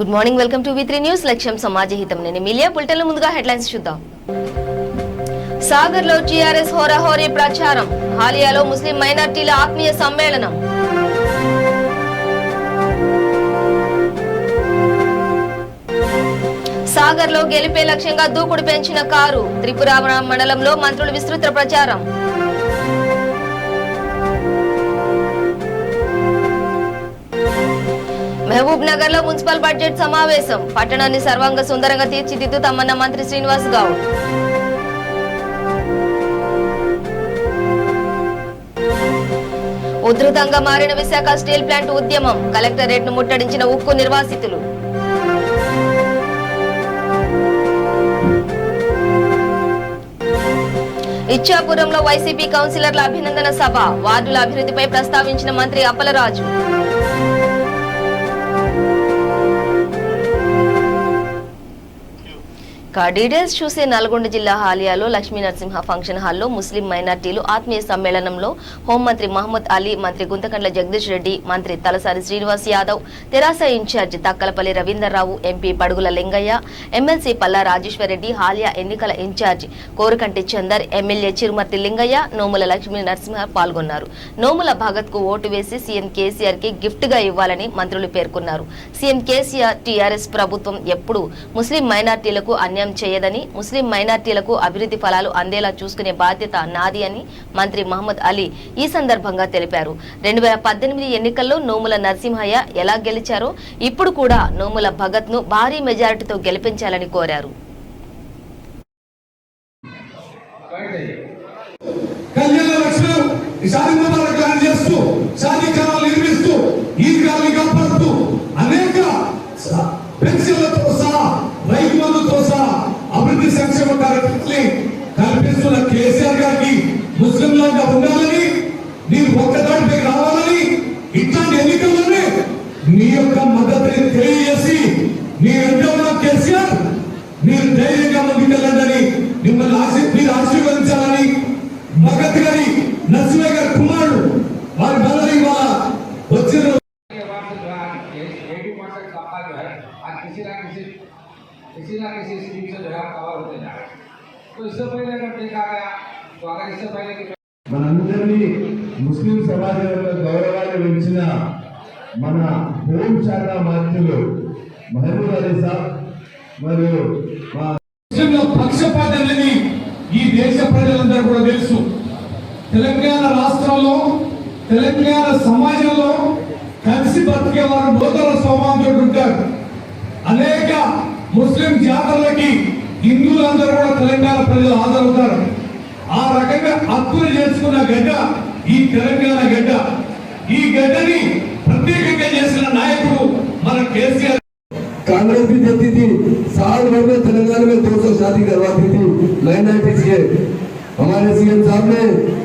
Good morning, welcome to V3 news. లక్ష్యం సమాజహితం. నేను మిలియా. బులెటిన్ల ముందుగా హెడ్లైన్స్ చూద్దాం. సాగర్ లో టీఆర్ఎస్ హోరాహోరీ ప్రచారం. హాలియాలో ముస్లిం మైనార్టీల ఆత్మీయ సమ్మేళనం. సాగర్ లో గెలిపే లక్ష్యంగా దూకుడు పెంచిన కారు. త్రిపుర మండలంలో మంత్రుల విస్తృత ప్రచారం. మహబూబ్ నగర్ లో మున్సిపల్ బడ్జెట్ సమావేశం. పట్టణాన్ని సర్వాంగ సుందరంగా తీర్చిదిద్దుతామన్న మంత్రి శ్రీనివాస్ గౌడ్. ఉధృతంగా మారిన విశాఖ స్టీల్ ప్లాంట్ ఉద్యమం. కలెక్టరేట్ ను ముట్టడించిన ఉక్కు నిర్వాసితులు. ఇచ్చాపురంలో వైసీపీ కౌన్సిలర్ల అభినందన సభ. వార్డుల అభివృద్ధిపై ప్రస్తావించిన మంత్రి అప్పలరాజు. డీటెయిల్స్ చూసే నల్గొండ జిల్లా హాలియాలో లక్ష్మీ నరసింహ ఫంక్షన్ హాల్లో ముస్లిం మైనార్టీలు ఆత్మీయ సమ్మేళనంలో హోంమంత్రి మహమ్మద్ అలీ, మంత్రి గుంతకండ్ల జగదీష్ రెడ్డి, మంత్రి Talasani Srinivas Yadav, TRS incharge Takkalapalli Ravinder Rao, MP Padugula Lingaiah, MLC Palla Rajeshwar Reddy, Haliya ఎన్నికల ఇన్ఛార్జ్ కోరకంటి చందర్, ఎమ్మెల్యే చిరుమర్తి లింగయ్య, నోముల లక్ష్మీ నరసింహ పాల్గొన్నారు. నోముల భగత్ కు ఓటు వేసి సీఎం కేసీఆర్ కి గిఫ్ట్ గా ఇవ్వాలని మంత్రులు పేర్కొన్నారు. సీఎం కేసీఆర్ టీఆర్ఎస్ ప్రభుత్వం ఎప్పుడు ముస్లిం మైనార్టీలకు అన్యాయం చేయదని, ముస్లిం మైనార్టీలకు అభివృద్ధి ఫలాలు అందేలా చూసుకునే బాధ్యత నాది అని మంత్రి మహమ్మద్ అలీ ఈ సందర్భంగా తెలిపారు. 2018 ఎన్నికల్లో నోముల నరసింహయ్య ఎలా గెలిచారో ఇప్పుడు కూడా నోముల భగత్ ను భారీ మెజారిటీతో గెలిపించాలని కోరారు. అభివృద్ధి సంక్షేమ కార్యక్రమాన్ని కల్పిస్తున్న కేసీఆర్ గారికి ముస్లింలంగా ఉండాలని, మీరు ఒక్కదాటిపై రావాలని, ఇట్లాంటి ఎన్నికల్లోనే మీ యొక్క మద్దతుని తెలియజేసి మీ వెంట కేసీఆర్ మీరు ధైర్యంగా ముందుకెళ్ళండి, మిమ్మల్ని మీరు ఆశీర్వదించాలని భగత్ గారి నరసింహయ్య గారి కుమారుడు వారి బదులు ఇవాళ వచ్చిన किसी ना किसी स्कीम से जो है कवर होते जा रहे हैं। तो इससे पहले अगर देखा गया तो अगर इससे पहले की మనందరినీ ముస్లిం సమాజంలో గౌరవాన్ని పెంచిన మన హోంశాఖ మంత్రులు మహబూబ్ అలీ సాబ్ మరియు ముస్లింల పక్షపాతాన్ని ఈ దేశ ప్రజలందరూ కూడా తెలుసు. తెలంగాణ రాష్ట్రంలో, తెలంగాణ సమాజంలో కలిసి బతికే వారు నూతన స్వభావంతో ఉంటారు. అనేక ముస్లిం జాతరలకి హిందువులందరూ కూడా తెలంగాణ ప్రజలు హాజరవుతారు. ఆ రకంగా హక్కులు చేసుకున్న గడ్డ ఈ తెలంగాణ గడ్డ. ఈ గడ్డని ప్రత్యేకంగా చేసిన నాయకుడు మన కేసీఆర్. कांग्रेस भी देती थी, साल भर में तेलंगाना में 200 शादी करवाती थी माइनॉरिटी के। हमारे सीएम साहब ने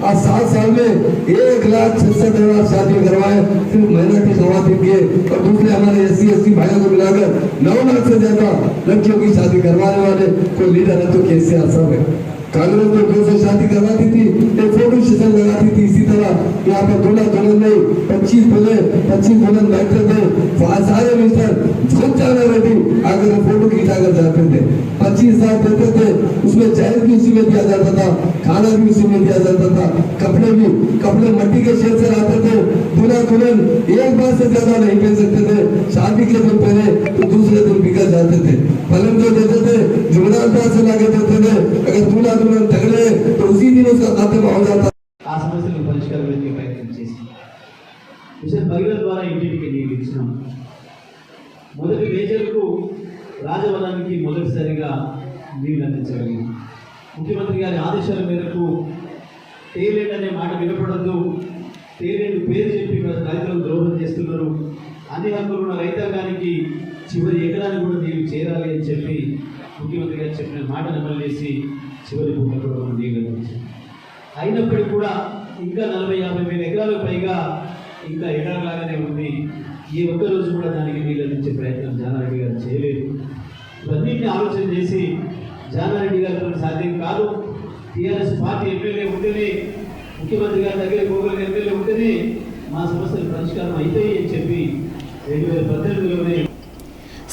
आज 7 साल में 1,66,000 शादी करवाए सिर्फ माइनॉरिटी खवातीन के, और दूसरे हमारे SC भाइयों को मिलाकर 9 लाख से ज्यादा लड़कियों की शादी करवाने वाले कोई लीडर है तो केसीआर साहब है। कांग्रेस में 200 शादी करवाती थी, एक फोटो सेशन लगाती थी। इसी तरह यहाँ पर दूल्हा दुल्हन नहीं 25 दुल्हन बैठते थे। सारे मिस्टर जाना रेडी आकर फोटो खींचा कर जाते थे। 25,000 देते थे, उसमें चाय भी उसी में दिया जाता था, खाना भी उसी में दिया जाता था, कपड़े मट्टी के शेर से लाते थे। दूल्हा दुल्हन एक बार से ज्यादा नहीं पहन सकते थे। शादी के दिन पहने तो दूसरे दिन बिगड़ जाते थे। पलंग जो देते थे जुमनादार से लाके देते थे। अगर दूल्हा दुल्हन तगड़े तो उसी दिन उसका खात्मा हो जाता। ఆ సమస్యలను పరిష్కారానికి ప్రయత్నం చేసి మిషన్ భగీరథ ద్వారా ఇంటింటికి నీళ్ళు ఇచ్చినాం. మొదటి మేజర్కు రాజవనానికి మొదటిసారిగా నీళ్ళు అందించగలిగాం. ముఖ్యమంత్రి గారి ఆదేశాల మేరకు తేలేండ్ అనే మాట వినపడద్దు, తేలేండ్ పేరు చెప్పి రైతులను ద్రోహం చేస్తున్నారు, అన్ని హక్కులు ఉన్న రైతాంగానికి చివరి ఎకరానికి కూడా నీళ్ళు చేరాలి అని చెప్పి ముఖ్యమంత్రి గారు చెప్పిన మాటను అమలు చేసి చివరి భూమిలో కూడా మనం నీళ్ళు అందించాం. అయినప్పటికీ కూడా ఇంకా 40-50 వేల ఎకరాలకు పైగా ఇంకా ఎకరాలాగానే ఉంది. ఏ ఒక్క రోజు కూడా దానికి నీళ్ళు అందించే ప్రయత్నం జానారెడ్డి గారు చేయలేదు. ఇవన్నింటినీ ఆలోచన చేసి జానారెడ్డి గారితో సాధ్యం కాదు, టీఆర్ఎస్ పార్టీ ఎమ్మెల్యే ఉంటేనే, ముఖ్యమంత్రి గారి దగ్గర గోగుల ఎమ్మెల్యే ఉంటేనే మా సమస్యలు పరిష్కారం అవుతాయి అని చెప్పి 2018లోనే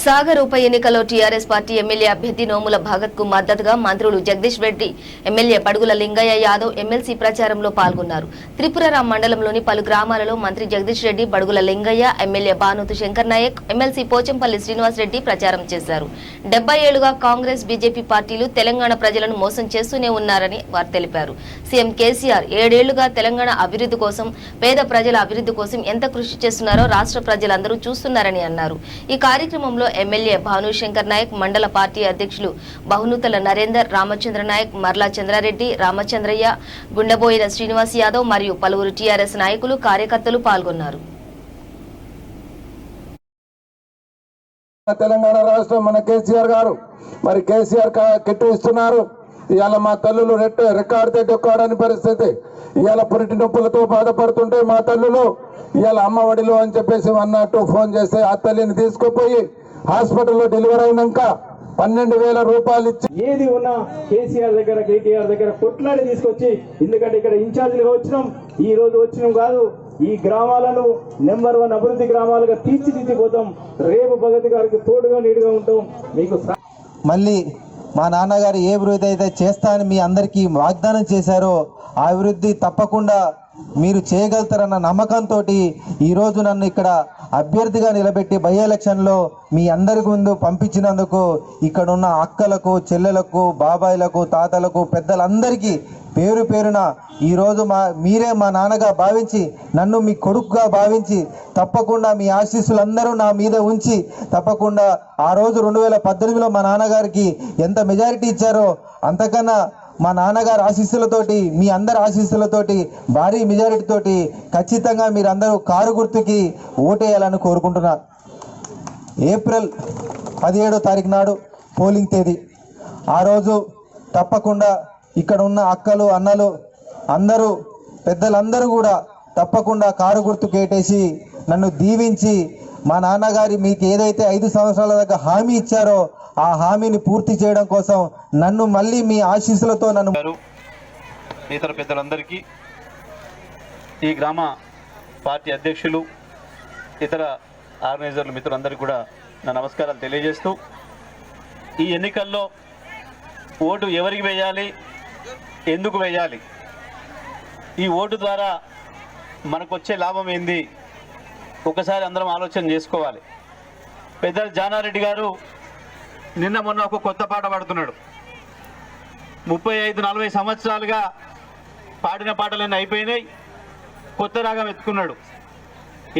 సాగర్ ఉప ఎన్నికలో టీఆర్ఎస్ పార్టీ ఎమ్మెల్యే అభ్యర్థి నోముల భగత్ కు మద్దతుగా మంత్రులు జగదీష్ రెడ్డి, ఎమ్మెల్యే బడుగుల లింగయ్య యాదవ్ ఎమ్మెల్సీ ప్రచారంలో పాల్గొన్నారు. త్రిపురారాం మండలంలోని పలు గ్రామాలలో మంత్రి జగదీష్ రెడ్డి, బడుగుల లింగయ్య, ఎమ్మెల్యే బానోతు శంకర్ నాయక్, ఎమ్మెల్సీ పోచంపల్లి శ్రీనివాస్ రెడ్డి ప్రచారం చేశారు. 70 ఏళ్లుగా కాంగ్రెస్, బీజేపీ పార్టీలు తెలంగాణ ప్రజలను మోసం చేస్తూనే ఉన్నారని వారు తెలిపారు. సీఎం కేసీఆర్ 7 ఏళ్లుగా తెలంగాణ అభివృద్ధి కోసం, పేద ప్రజల అభివృద్ధి కోసం ఎంత కృషి చేస్తున్నారో రాష్ట్ర ప్రజలందరూ చూస్తున్నారని అన్నారు. ఈ కార్యక్రమంలో ఎమ్మెల్యే భానుశంకర్ నాయక్, మండల పార్టీ అధ్యక్షులు బహునూతల నరేందర్, రామచంద్ర నాయక్, మర్లా చంద్రారెడ్డి, రామచంద్రయ్య, గుండెబోయిన శ్రీనివాస్ యాదవ్ మరియు పలువురు టీఆర్ఎస్ నాయకులు, కార్యకర్తలు పాల్గొన్నారు. తెలంగాణ రాష్ట్రం మన కేసీఆర్ గారు మరి కేసీఆర్ కిట్టు ఇస్తున్నారు. ఇవాళ మా తల్లులు రెక్కాడితే డొక్కాడని పరిస్థితి. ఇవాళ పురిటి నొప్పులతో బాధపడుతుంటే మా తల్లులు ఇవాళ అమ్మఒడిలో అని చెప్పేసి అన్నట్టు ఫోన్ చేస్తే ఆ తల్లిని తీసుకుపోయి హాస్పిటల్లో డెలివరీ అయినాక 12,000 రూపాయలు ఇచ్చి ఏది ఉన్నా కేసీఆర్ దగ్గర, కేటీఆర్ దగ్గర కొట్లాడి తీసుకొచ్చి, ఎందుకంటే ఇక్కడ ఇన్ఛార్జీలుగా వచ్చినాం, ఈ రోజు వచ్చినాం కాదు, ఈ గ్రామాలను నెంబర్ 1 అభివృద్ధి గ్రామాలుగా తీర్చిదిద్దిపోతాం. రేపు భగత్ గారికి తోడుగా నీడుగా ఉంటాం. మీకు మళ్ళీ మా నాన్నగారు ఏ అభివృద్ధి అయితే చేస్తా అని మీ అందరికీ వాగ్దానం చేశారో ఆ అభివృద్ధి తప్పకుండా మీరు చేయగలుగుతారన్న నమ్మకంతో ఈరోజు నన్ను ఇక్కడ అభ్యర్థిగా నిలబెట్టి బై ఎలక్షన్లో మీ అందరి ముందు పంపించినందుకు ఇక్కడ ఉన్న అక్కలకు, చెల్లెలకు, బాబాయిలకు, తాతలకు, పెద్దలందరికీ పేరు పేరున ఈరోజు మీరే మా నాన్నగా భావించి, నన్ను మీ కొడుకుగా భావించి తప్పకుండా మీ ఆశీస్సులందరూ నా మీద ఉంచి తప్పకుండా ఆ రోజు 2018లో మా నాన్నగారికి ఎంత మెజారిటీ ఇచ్చారో అంతకన్నా మా నాన్నగారి ఆశీస్సులతోటి, మీ అందరి ఆశీస్సులతోటి భారీ మెజారిటీతోటి ఖచ్చితంగా మీరందరూ కారు గుర్తుకి ఓటేయాలని కోరుకుంటున్నా. ఏప్రిల్ 17వ తారీఖు నాడు పోలింగ్ తేదీ. ఆ రోజు తప్పకుండా ఇక్కడ ఉన్న అక్కలు, అన్నలు అందరూ, పెద్దలందరూ కూడా తప్పకుండా కారు గుర్తు కేటేసి నన్ను దీవించి మా నాన్నగారి మీకు ఏదైతే 5 సంవత్సరాల దాకా హామీ ఇచ్చారో ఆ హామీని పూర్తి చేయడం కోసం నన్ను మళ్ళీ మీ ఆశీస్సులతో ఇతర పెద్దలందరికీ, ఈ గ్రామ పార్టీ అధ్యక్షులు, ఇతర ఆర్గనైజర్లు మిత్రులందరికీ కూడా నా నమస్కారాలు తెలియజేస్తూ, ఈ ఎన్నికల్లో ఓటు ఎవరికి వేయాలి, ఎందుకు వేయాలి, ఈ ఓటు ద్వారా మనకు వచ్చే లాభం ఏంది ఒకసారి అందరం ఆలోచన చేసుకోవాలి. పెద్దలు జానారెడ్డి గారు నిన్న మొన్న ఒక కొత్త పాట పాడుతున్నాడు. 35-40 సంవత్సరాలుగా పాడిన పాటలన్నీ అయిపోయినాయి, కొత్త రాగం ఎత్తుకున్నాడు.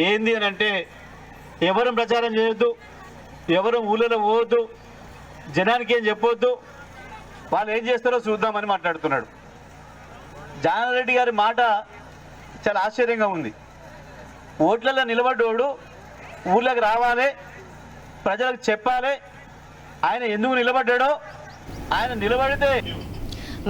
ఏంది అని అంటే, ఎవరు ప్రచారం చేయొద్దు, ఎవరు ఊళ్ళలో పోవద్దు, జనానికి ఏం చెప్పొద్దు, వాళ్ళు ఏం చేస్తారో చూద్దామని మాట్లాడుతున్నాడు. జానారెడ్డి గారి మాట చాలా ఆశ్చర్యంగా ఉంది. ఓట్లలో నిలబడ్డోడు ఊళ్ళకి రావాలి, ప్రజలకు చెప్పాలి ఆయన ఎందుకు నిలబడ్డాడో. ఆయన నిలబడితే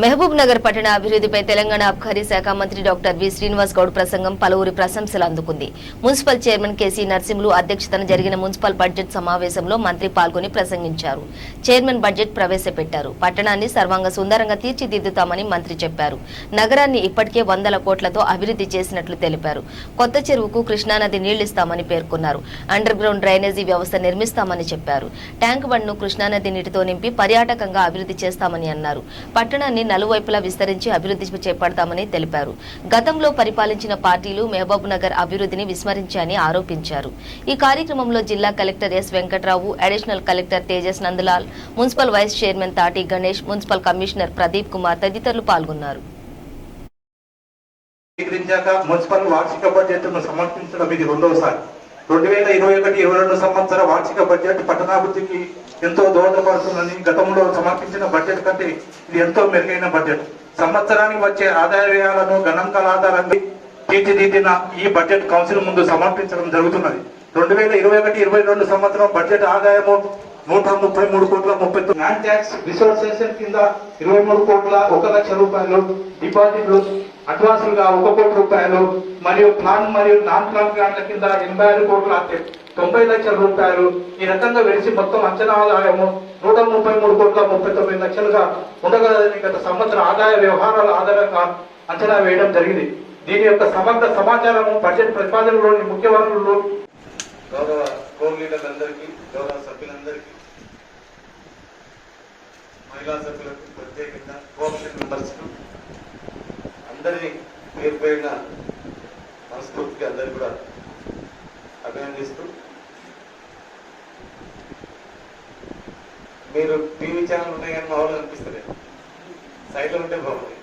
మహబూబ్ నగర్ పట్టణ అభివృద్ధిపై తెలంగాణ అబ్కారీ శాఖ మంత్రి డాక్టర్ వి శ్రీనివాస్ గౌడ్ ప్రసంగం పలువురి ప్రశంసలు అందుకుంది. మున్సిపల్ చైర్మన్ కేసీ నరసింహులు అధ్యక్షతన జరిగిన మున్సిపల్ బడ్జెట్ సమావేశంలో మంత్రి పాల్గొని ప్రసంగించారు. చైర్మన్ బడ్జెట్ ప్రవేశపెట్టారు. పట్టణాన్ని సర్వాంగ సుందరంగా తీర్చిదిద్దుతామని మంత్రి చెప్పారు. నగరాన్ని ఇప్పటికే 100 కోట్లతో అభివృద్ధి చేసినట్లు తెలిపారు. కొత్త చెరువుకు కృష్ణానది నీళ్లిస్తామని పేర్కొన్నారు. అండర్ గ్రౌండ్ డ్రైనేజీ వ్యవస్థ నిర్మిస్తామని చెప్పారు. ట్యాంక్ బండ్ను కృష్ణానది నీటితో నింపి పర్యాటకంగా అభివృద్ధి చేస్తామని అన్నారు. పట్టణాన్ని నలువైపులా విస్తరించి అభివృద్ధి చేపడతామని తెలిపారు. గతంలో పరిపాలించిన పార్టీలు మహబూబ్ నగర్ అభివృద్ధిని విస్మరించాయని ఆరోపించారు. ఈ కార్యక్రమంలో జిల్లా collector S Venkatrao, additional collector Tejas Nandlal, municipal vice chairman Thati Ganesh, municipal commissioner Pradeep Kumar తదితరులు పాల్గొన్నారు. మున్సిపల్ వార్షిక బడ్జెట్ను సమర్పించడం ఇది 2వసారి. 2021-22 సంవత్సర వార్షిక బడ్జెట్ పట్టణాభివృద్ధికి ఎంతో దోహదపడుతుందని, గతంలో సమర్పించిన బడ్జెట్ కంటే ఇది ఎంతో మెరుగైన బడ్జెట్. సంవత్సరానికి వచ్చే ఆదాయ వ్యయాలను గణాంకాల ఆధారంగా తీర్చిదిద్దిన ఈ బడ్జెట్ కౌన్సిల్ ముందు సమర్పించడం జరుగుతున్నది. 2021-22 సంవత్సరం బడ్జెట్ ఆదాయము 133 కోట్ల 30 ల్యాండ్ ట్యాక్స్ రిసోర్సెస్ కింద 23 కోట్ల 1 లక్ష రూపాయలు, డిపాజిట్లు అడ్వాన్సులుగా 1 కోటి రూపాయలు మరియు ప్లాన్ మరియు నాన్ ప్లాన్ గ్రాంట్ల కింద 86 కోట్ల 90 లక్షల రూపాయలు. ఈ రకంగా వెలిసి మొత్తం అంచనా ఆదాయము 133 కోట్ల 39 లక్షలుగా ఉండగలదని గత సంవత్సర ఆదాయ వ్యవహారాల ఆధారంగా అంచనా వేయడం జరిగింది. దీని యొక్క సమగ్ర సమాచారము బడ్జెట్ ప్రతిపాదనలోని ముఖ్య వనరులు గౌరవ కోర్ లీడర్లందరికీ, గౌరవ సభ్యులందరికీ మహిళా సభ్యులకు ప్రత్యేకంగా కోఆప్షన్ మెంబర్స్కు అందరినీ పేరు పేరున మనస్ఫూర్తిగా అందరినీ కూడా అభినందిస్తూ, మీరు టీవీ ఛానల్ ఉన్నాయి కానీ మామూలుగా అనిపిస్తుంది, సైడ్లో ఉంటే బాగుంది.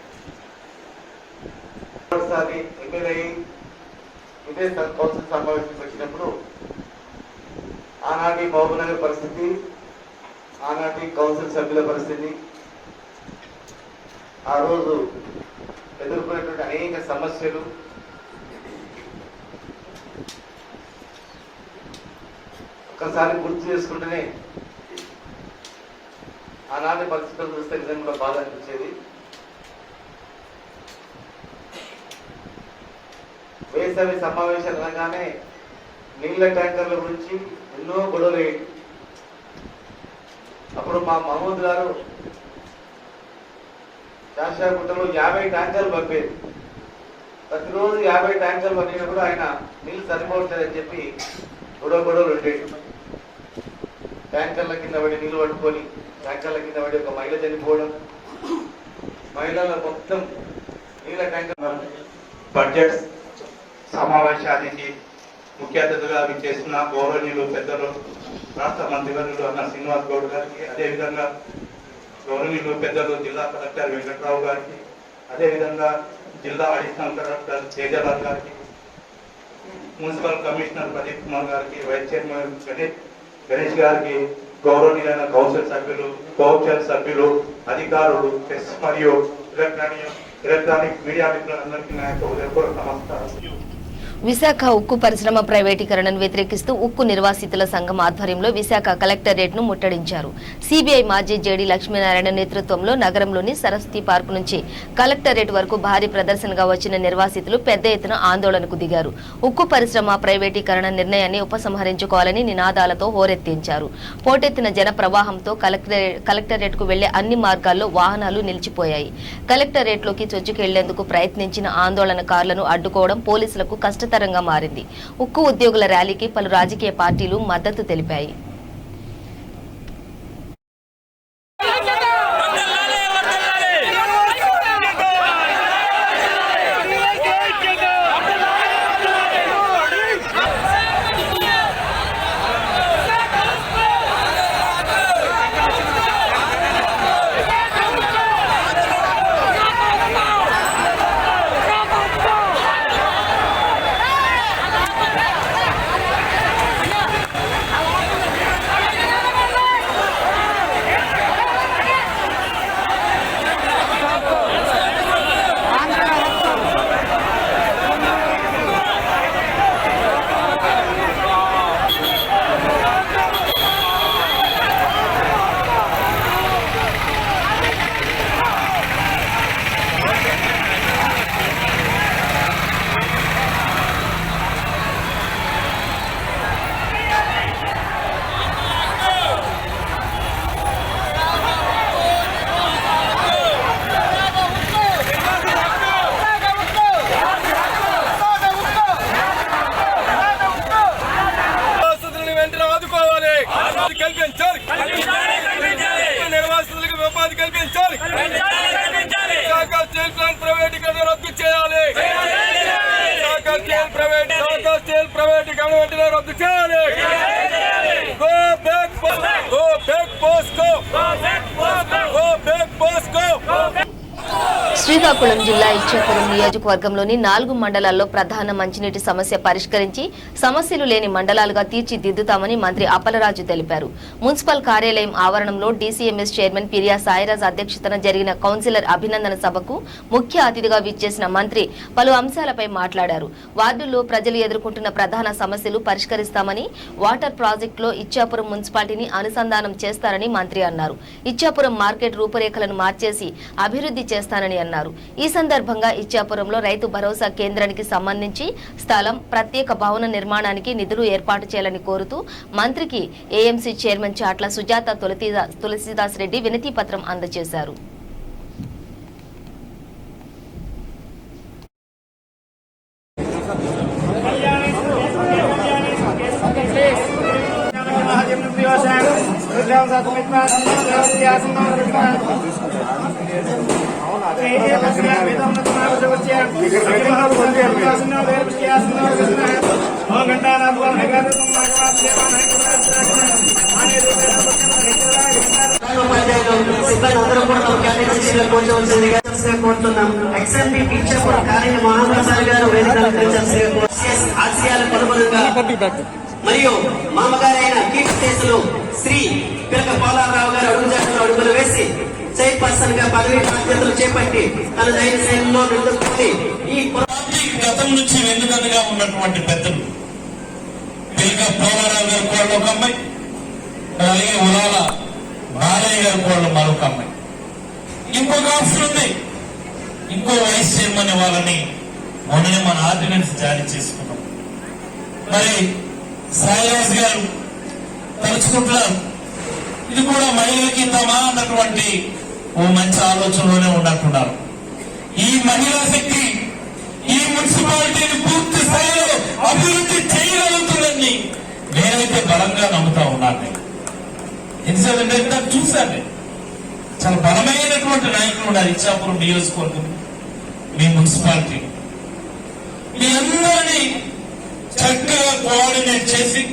ఒకసారి ఎమ్మెల్యే ఇదే కౌన్సిల్ సమావేశంకి వచ్చినప్పుడు ఆనాటి మహబూబ్నగర్ పరిస్థితి, ఆనాటి కౌన్సిల్ సభ్యుల పరిస్థితి, ఆ రోజు ఎదుర్కొనేటువంటి అనేక సమస్యలు, ఒక్కసారి గుర్తు చేసుకుంటేనే ఆనాటి పరిస్థితులు చూస్తే నిజంగా కూడా బాధ అనిపించేది. వేసవి సమావేశాలు అనగానే నీళ్ల ట్యాంకర్ల గురించి ఎన్నో గొడవలు. అప్పుడు మా మహమూద్ గారు శాషాగుట్టలో 50 ట్యాంకర్లు పంపేది. ప్రతిరోజు 50 ట్యాంకర్లు పంపినా కూడా ఆయన నీళ్ళు సరిపోవట్లేదని చెప్పి గొడవలు ఉండేవి. ట్యాంకర్ల కింద పడి నీళ్ళు పట్టుకొని ట్యాంకర్ల కింద పడి ఒక మహిళ చనిపోవడం, మహిళల మొత్తం నీళ్ళ ట్యాంకర్. బడ్జెట్ సమావేశానికి ముఖ్య అతిథిగా విచ్చేస్తున్న గౌరవనీయులు పెద్దలు రాష్ట్ర మంత్రివర్యులు అన్న శ్రీనివాస్ గౌడ్ గారికి, అదేవిధంగా గౌరవనీయులు పెద్దలు జిల్లా కలెక్టర్ వెంకట్రావు గారికి, అదేవిధంగా జిల్లా అడిషనల్ కలెక్టర్ తేజలాల్ గారికి, మున్సిపల్ కమిషనర్ ప్రదీప్ కుమార్ గారికి, వైస్ చైర్మన్ గణేష్ గారికి, గౌరవనీయులైన కౌన్సిల్ సభ్యులు, కోఆప్షన్ సభ్యులు, అధికారులు, ప్రెస్ మరియు ఎలక్ట్రానిక్ మీడియా మిత్రులందరికీ నా యొక్క హృదయపూర్వక నమస్కారం. విశాఖ ఉక్కు పరిశ్రమ ప్రైవేటీకరణను వ్యతిరేకిస్తూ ఉక్కు నిర్వాసితుల సంఘం ఆధ్వర్యంలో విశాఖ కలెక్టరేట్ ను ముట్టడించారు. సిబిఐ మాజీ జేడీ లక్ష్మీనారాయణ నేతృత్వంలో నగరంలోని సరస్వతి పార్కు నుంచి కలెక్టరేట్ వరకు భారీ ప్రదర్శనగా వచ్చిన నిర్వాసితులు పెద్ద ఎత్తున ఆందోళనకు దిగారు. ఉక్కు పరిశ్రమ ప్రైవేటీకరణ నిర్ణయాన్ని ఉపసంహరించుకోవాలని నినాదాలతో హోరెత్తించారు. పోటెత్తిన జన ప్రవాహంతో కలెక్టరేట్ కు వెళ్లే అన్ని మార్గాల్లో వాహనాలు నిలిచిపోయాయి. కలెక్టరేట్ లోకి చొచ్చుకెళ్లేందుకు ప్రయత్నించిన ఆందోళనకారులను అడ్డుకోవడం పోలీసులకు కష్టతరంగా మారింది. ఉక్కు ఉద్యోగుల ర్యాలీకి పలు రాజకీయ పార్టీలు మద్దతు తెలిపాయి. శ్రీకాకుళం జిల్లా ఇచ్చాపురం నియోజకవర్గంలోని 4 మండలాల్లో ప్రధాన మంచినీటి సమస్య పరిష్కరించి సమస్యలు లేని మండలాలుగా తీర్చిదిద్దుతామని మంత్రి అప్పలరాజు తెలిపారు. మున్సిపల్ కార్యాలయం ఆవరణంలో డీసీఎంఎస్ చైర్మన్ పిరియా సాయిరాజ్ అధ్యక్షతన జరిగిన కౌన్సిలర్ అభినందన సభకు ముఖ్య అతిథిగా విచ్చేసిన మంత్రి పలు అంశాలపై మాట్లాడారు. వార్డుల్లో ప్రజలు ఎదుర్కొంటున్న ప్రధాన సమస్యలు పరిష్కరిస్తామని, వాటర్ ప్రాజెక్టులో ఇచ్చాపురం మున్సిపాలిటీని అనుసంధానం చేస్తారని మంత్రి అన్నారు. ఇచ్చాపురం మార్కెట్ రూపురేఖలను మార్చేసి అభివృద్ధి చేస్తానని అన్నారు. ఈ సందర్భంగా ఇచ్చాపురంలో రైతు భరోసా కేంద్రానికి సంబంధించి స్థలం, ప్రత్యేక భవన నిర్మాణానికి నిధులు ఏర్పాటు చేయాలని కోరుతూ మంత్రికి ఏఎంసీ చైర్మన్ చాట్ల సుజాత తులసిదాస్ రెడ్డి వినతి పత్రం అందజేశారు. సిబ్బంది అందరూ కూడా తమ క్యాండిడేట్స్ కోర్చవలసిందిగా కోరుతున్నాం. ఎక్స్ఎంపీ టీచర్ కూడా కార్య మహాప్రసాద్ గారు వేదికలు ఆశయాల పలుపలుగా మరియు మామగారైన కీర్తి కేసులు శ్రీ పిలక పోలారావు గారు అడుగుజాడలో అడుగులు వేసి చైర్పర్సన్ గా పదవి బాధ్యతలు చేపట్టి తన దైన శైలిలో నిలుపుకుని ఈ గతం నుంచి వెన్నుదన్నుగా ఉన్నటువంటి పెద్దలు పిలక పోలారావు గారి కోళ్ళు ఒక అమ్మాయి, అలాగే ఉలాల బాలయ్య గారి కోళ్ళు మరొక అమ్మాయి. ఇంకొక ఆప్షన్ ఉంది, ఇంకో వైస్ చైర్మన్ వాళ్ళని మొన్ననే మన ఆర్డినెన్స్ జారీ చేసుకున్నాం. మరి సాయిరాజ్ గారు తలుచుకుంటున్నారు, ఇది కూడా మహిళలకి తమా అన్నటువంటి ఓ మంచి ఆలోచనలోనే ఉన్నట్టున్నారు. ఈ మహిళా శక్తి ఈ మున్సిపాలిటీని పూర్తి స్థాయిలో అభివృద్ధి చేయగలుగుతుందని నేనైతే బలంగా నమ్ముతా ఉన్నాను. ఎందుకంటే ఇందాక చూశాను, చాలా బలమైనటువంటి నాయకులు ఉన్నారు ఇచ్చాపురం నియోజకవర్గం, మీ మున్సిపాలిటీ. మీ అందరినీ చక్కగా కోఆర్డినేట్ చేసి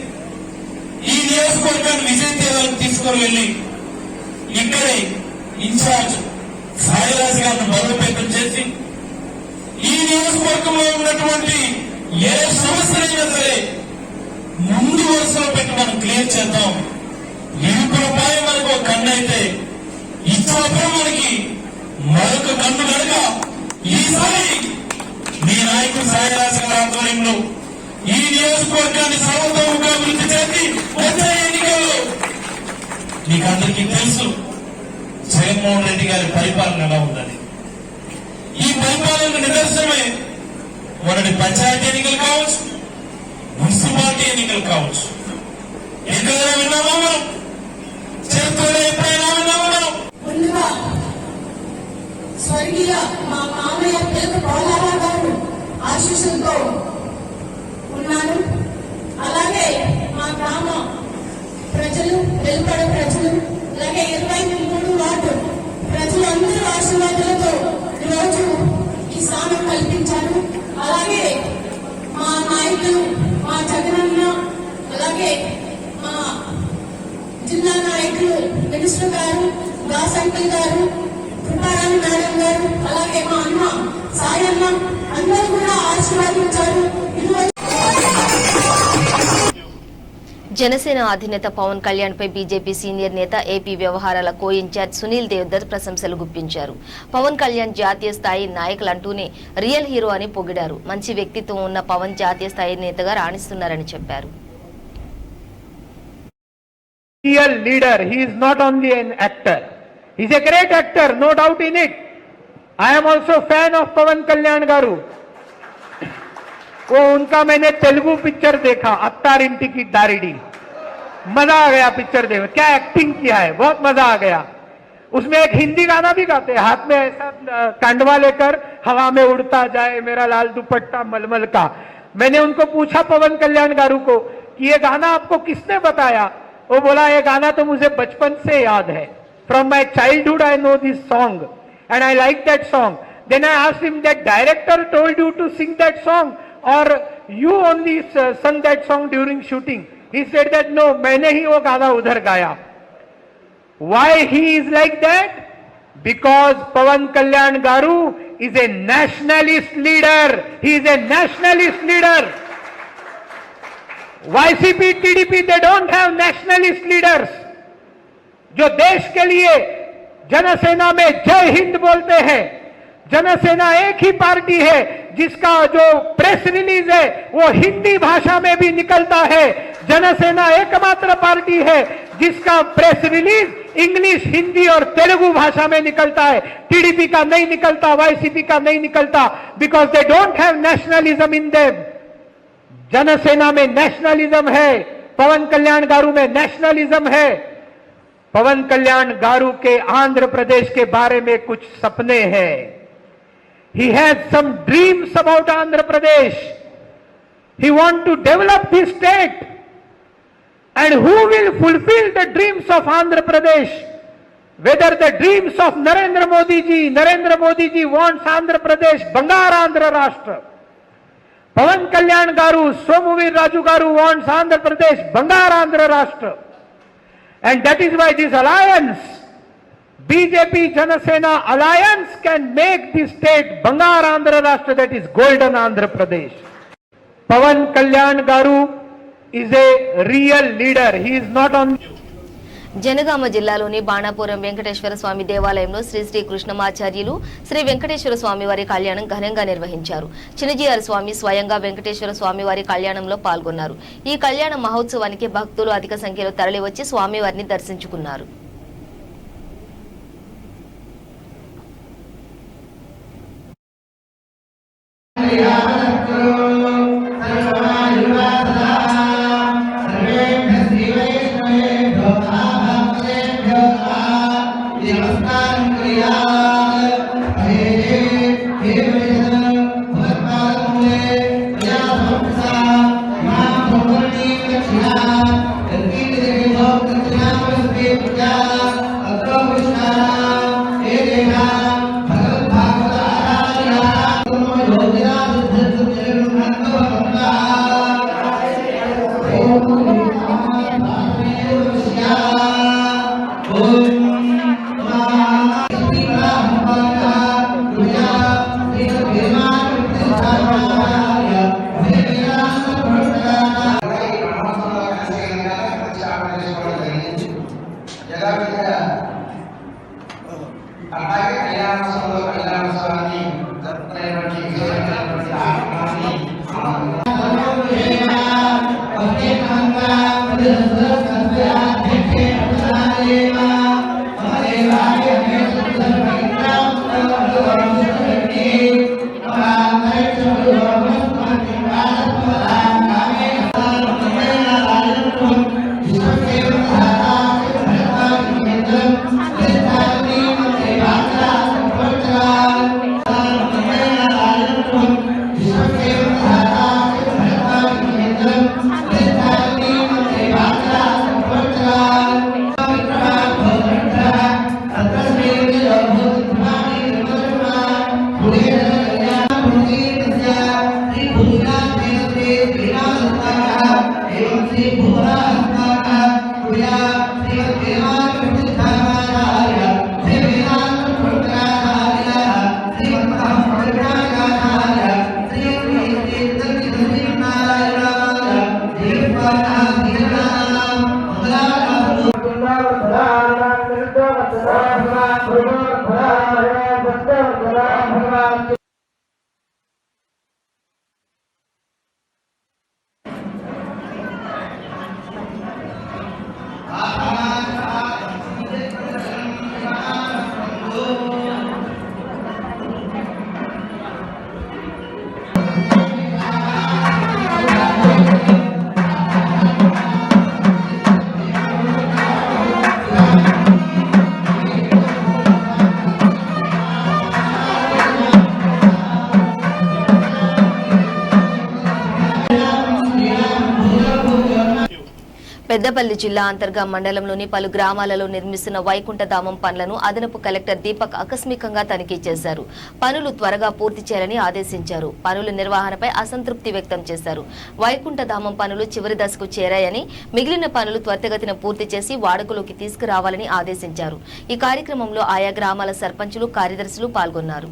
ఈ నియోజకవర్గాన్ని విజయతీరాలకు తీసుకొని వెళ్లి ఇక్కడే ఇన్ఛార్జ్ సాయిరాజ్ గారిని బలోపేతం చేసి ఈ నియోజకవర్గంలో ఉన్నటువంటి ఏ సమస్యలైనా సరే ముందు వరుసలో పెట్టి మనం క్లియర్ చేద్దాం. ఇరుపులపాయ మనకు ఒక కన్ను అయితే ఇచ్చాపురం మనకి మరొక కన్ను కనుక ఈసారి మీ నాయకుడు సాయిరాజ్ గారి ఆధ్వర్యంలో ఈ నియోజకవర్గాన్ని సర్వతోముఖంగా అభివృద్ధి చేసి వచ్చే ఎన్నికల్లో మీకు అందరికీ తెలుసు జగన్మోహన్ రెడ్డి గారి పరిపాలన ఎలా ఉందని. ఈ పరిపాలనకు నిదర్శనమే మొన్నటి పంచాయతీ ఎన్నికలు కావచ్చు, మున్సిపాలిటీ ఎన్నికలు కావచ్చు. ఎక్కడైనా విన్నామా మనం? చరిత్రలో ఎప్పుడైనా విన్నామా మనం? ముందుగా స్వర్గీయ మా మామయ్య పిలక పోలారావు గారు ఆశీస్సులతో ఉన్నాను. అలాగే మా గ్రామ ప్రజలు, వెలుపడ ప్రజలు, అలాగే 23 వార్డు ప్రజలందరూ ఆశీర్వాదాలతో ఈరోజు ఈ స్థానం కల్పించారు. అలాగే మా నాయకులు, మా జగనన్న, అలాగే మా జిల్లా నాయకులు మినిస్టర్ గారు, దాస్ అంకుల్ గారు, కృపారాణి మేడం గారు, అలాగే మా అన్న సాయన్న అందరూ కూడా ఆశీర్వాదించారు. జనసేన అధినేత పవన్ కళ్యాణ్ పై బీజేపీ సీనియర్ నేత ఏపీ వ్యవహారాల కో ఇన్ఛార్జ్ సునీల్ దేవ్దత్ ప్రశంసలు గుప్పించారు. పవన్ కళ్యాణ్ జాతీయ స్థాయి నాయకులంటూనే రియల్ హీరో అని పొగిడారు. మంచి వ్యక్తిత్వం ఉన్న పవన్ జాతీయ స్థాయి నేతగా రాణిస్తున్నారని చెప్పారు. Real leader, he is not only an actor, he is a great actor, no doubt in it. I am also fan of Pawan Kalyan garu. वो उनका मैंने तेलुगु पिक्चर देखा, अत्तार इंटी की दारिडी, मजा आ गया पिक्चर देख, क्या एक्टिंग किया है, बहुत मजा आ गया. उसमें एक हिंदी गाना भी गाते हैं, हाथ में ऐसा कंडवा लेकर हवा में उड़ता जाए मेरा लाल दुपट्टा मलमल का. मैंने उनको पूछा पवन कल्याण गारू को कि ये गाना आपको किसने बताया? वो बोला ये गाना तो मुझे बचपन से याद है. From my childhood I know this song and I like that song. Then I asked him, that director told you to sing that song or you only sung that song during shooting? He said that no, मैंने ही वो गाना उधर गाया. Why he is like that? Because Pawan Kalyan garu is a nationalist leader. He is a nationalist leader. YCP, TDP, they don't have nationalist leaders. जो देश के लिए जनसेना में जय हिंद बोलते हैं. जनसेना एक ही पार्टी है जिसका जो प्रेस रिलीज है वो हिंदी भाषा में भी निकलता है. जनसेना एकमात्र पार्टी है जिसका प्रेस रिलीज इंग्लिश, हिंदी और तेलुगु भाषा में निकलता है. टीडीपी का नहीं निकलता, वाईसीपी का नहीं निकलता, because they don't have nationalism in them. Jana Sena में नेशनलिज्म है, पवन कल्याण गारू में नेशनलिज्म है. पवन कल्याण गारू के आंध्र प्रदेश के बारे में कुछ सपने हैं. He has some dreams about Andhra Pradesh. He wants to develop this state And who will fulfill the dreams of Andhra Pradesh? Whether the dreams of Narendra Modi ji wants Andhra Pradesh Bangarandhra Rashtra. Pawan Kalyan garu, Somuvir Raju garu wants Andhra Pradesh Bangarandhra Rashtra. And that is why this alliance, BJP Janasena alliance, can make this state Bangarandhra Rashtra, that is Golden Andhra Pradesh. Pawan Kalyan garu is a real leader. He is not on. Janagama జిల్లాలోని బాణాపురం వెంకటేశ్వర స్వామి దేవాలయంలో శ్రీ శ్రీ కృష్ణమాచార్యులు శ్రీ వెంకటేశ్వర స్వామి వారి కళ్యాణం ఘనంగా నిర్వహించారు. చినజీఆర్ స్వామి స్వయంగా వెంకటేశ్వర స్వామి వారి కళ్యాణంలో పాల్గొన్నారు. ఈ కళ్యాణ మహోత్సవానికి భక్తులు అధిక సంఖ్యలో తరలివచ్చి స్వామివారిని దర్శించుకున్నారు. పెద్దపల్లి జిల్లా అంతర్గా మండలంలోని పలు గ్రామాలలో నిర్మిస్తున్న వైకుంఠధామం పనులను అదనపు కలెక్టర్ దీపక్ ఆకస్మికంగా తనిఖీ చేశారు. పనులు త్వరగా పూర్తి చేయాలని ఆదేశించారు. పనుల నిర్వహణపై అసంతృప్తి వ్యక్తం చేశారు. వైకుంఠధామం పనులు చివరి దశకు చేరాయని, మిగిలిన పనులు త్వరితగతిన పూర్తి చేసి వాడుకలోకి తీసుకురావాలని ఆదేశించారు. ఈ కార్యక్రమంలో ఆయా గ్రామాల సర్పంచులు, కార్యదర్శులు పాల్గొన్నారు.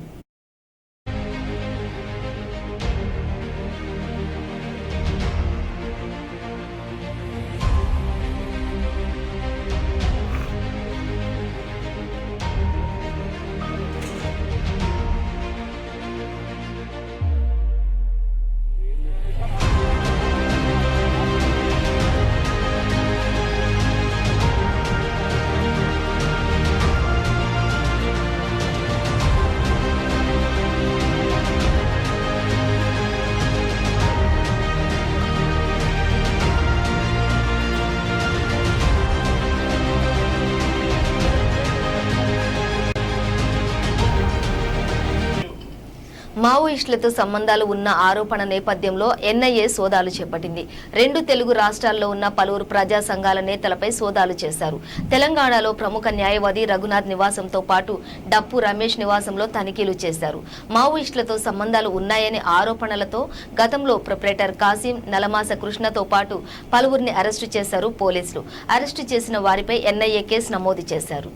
మావోయిస్టులతో సంబంధాలు ఉన్న ఆరోపణ నేపథ్యంలో ఎన్ఐఏ సోదాలు చేపట్టింది. 2 తెలుగు రాష్ట్రాల్లో ఉన్న పలువురు ప్రజా సంఘాల నేతలపై సోదాలు చేశారు. తెలంగాణలో ప్రముఖ న్యాయవాది రఘునాథ్ నివాసంతో పాటు డప్పు రమేష్ నివాసంలో తనిఖీలు చేశారు. మావోయిస్టులతో సంబంధాలు ఉన్నాయనే ఆరోపణలతో గతంలో ప్రొపరేటర్ కాసిం, నలమాస కృష్ణతో పాటు పలువురిని అరెస్టు చేశారు పోలీసులు. అరెస్టు చేసిన వారిపై ఎన్ఐఏ కేసు నమోదు చేశారు.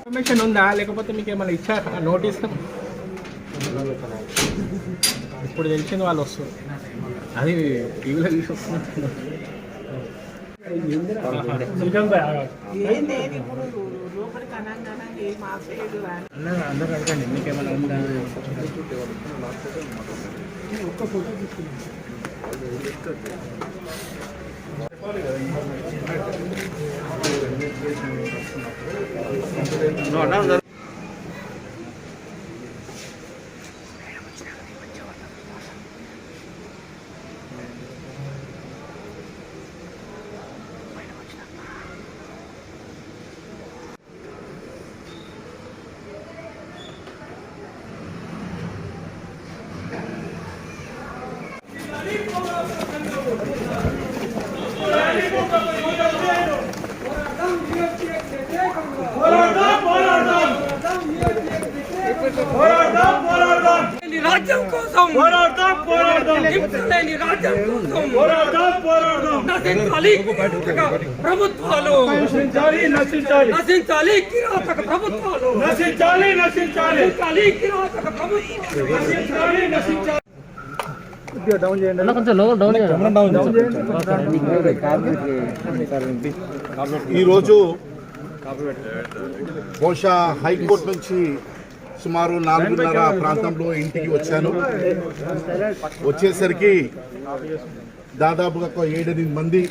ఇన్ఫర్మేషన్ ఉందా లేకపోతే మీకు ఏమైనా ఇచ్చారా నోటీస్? ఇప్పుడు తెలిసింది వాళ్ళు వస్తారు, అది టీవీలో చూసి వస్తున్నారు. అందరూ అడగండి మీకేమైనా ఉందా. ఒక్క ఫోటో తీసుకున్నాం. రాజ్యం కోసం రాజ్యం కోసం నశించాలి ప్రభుత్వాలు, నశించాలి కిరాతక ప్రభుత్వాలు, నశించాలి కిరాతక ప్రభుత్వాలు. ఈరోజు బహుశా హైకోర్టు నుంచి సుమారు 4:30 ప్రాంతంలో ఇంటికి వచ్చాను. వచ్చేసరికి దాదాపుగా 7-8 మంది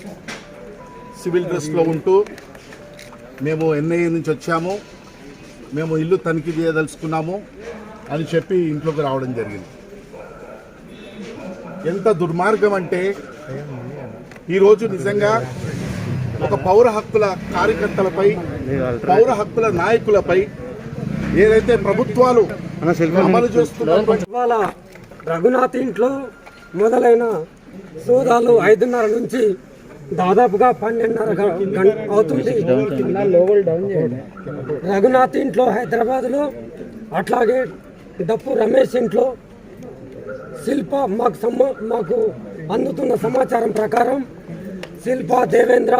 సివిల్ డ్రెస్లో ఉంటూ మేము ఎన్ఐఏ నుంచి వచ్చాము, మేము ఇల్లు తనిఖీ చేయదలుచుకున్నాము అని చెప్పి ఇంట్లోకి రావడం జరిగింది. ఎంత దుర్మార్గం అంటే ఈరోజు నిజంగా ఒక పౌర హక్కుల కార్యకర్తలపై, పౌర హక్కుల నాయకులపై ఏదైతే ప్రభుత్వాలు అమలు చేస్తున్నారు. ఇవాళ రఘునాథ్ ఇంట్లో మొదలైన సోదాలు 5:30 నుంచి దాదాపుగా 12:30 అవుతుంది. రఘునాథ్ ఇంట్లో హైదరాబాద్లో, అట్లాగే డప్పు రమేష్ ఇంట్లో, శిల్ప మాకు అందుతున్న సమాచారం ప్రకారం శిల్ప దేవేంద్ర,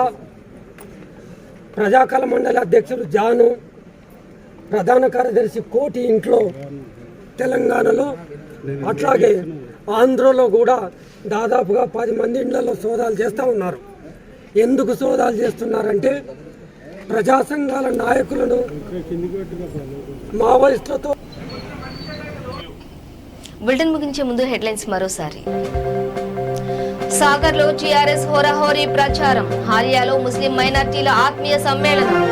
ప్రజాకళ మండలి అధ్యక్షుడు జాను, ప్రధాన కార్యదర్శి కోటి ఇంట్లో తెలంగాణలో, అట్లాగే ఆంధ్రలో కూడా దాదాపుగా 10 మంది ఇళ్లలో సోదాలు చేస్తూ ఉన్నారు. ఎందుకు సోదాలు చేస్తున్నారంటే ప్రజా సంఘాల నాయకులను మావోయిస్టులతో. బులెటిన్ ముగించే ముందు హెడ్లైన్స్ మరోసారి. సాగర్లో టీఆర్ఎస్ హోరాహోరీ ప్రచారం, హాలియాలో ముస్లిం మైనార్టీల ఆత్మీయ సమ్మేళనం.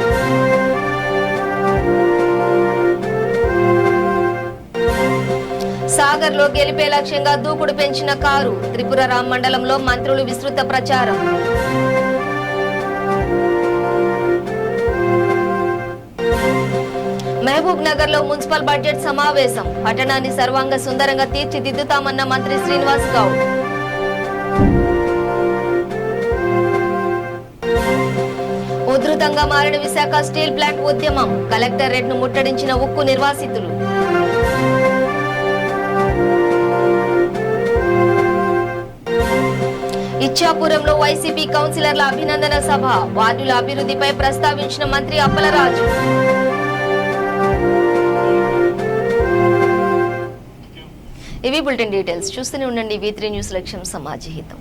సాగర్లో గెలిపే లక్ష్యంగా దూకుడు పెంచిన కారు, త్రిపుర రామ్ మండలంలో మంత్రులు విస్తృత ప్రచారం. మహబూబ్ నగర్ లో మున్సిపల్ బడ్జెట్ సమావేశం, పట్టణాన్ని సర్వాంగ సుందరంగా తీర్చిదిద్దుతామన్న మంత్రి శ్రీనివాస్ గౌడ్. ఉధృతంగా మారిన విశాఖ స్టీల్ ప్లాంట్ ఉద్యమం, కలెక్టరేట్ ను ముట్టడించిన ఉక్కు నిర్వాసితులు. ఇచ్చాపురంలో వైసీపీ కౌన్సిలర్ల అభినందన సభ, వార్డుల అభివృద్ధిపై ప్రస్తావించిన మంత్రి అప్పలరాజు. ఇవి బులెటిన్ డీటెయిల్స్. చూస్తూనే ఉండండి V3 న్యూస్, లక్ష్యం సమాజ హితం.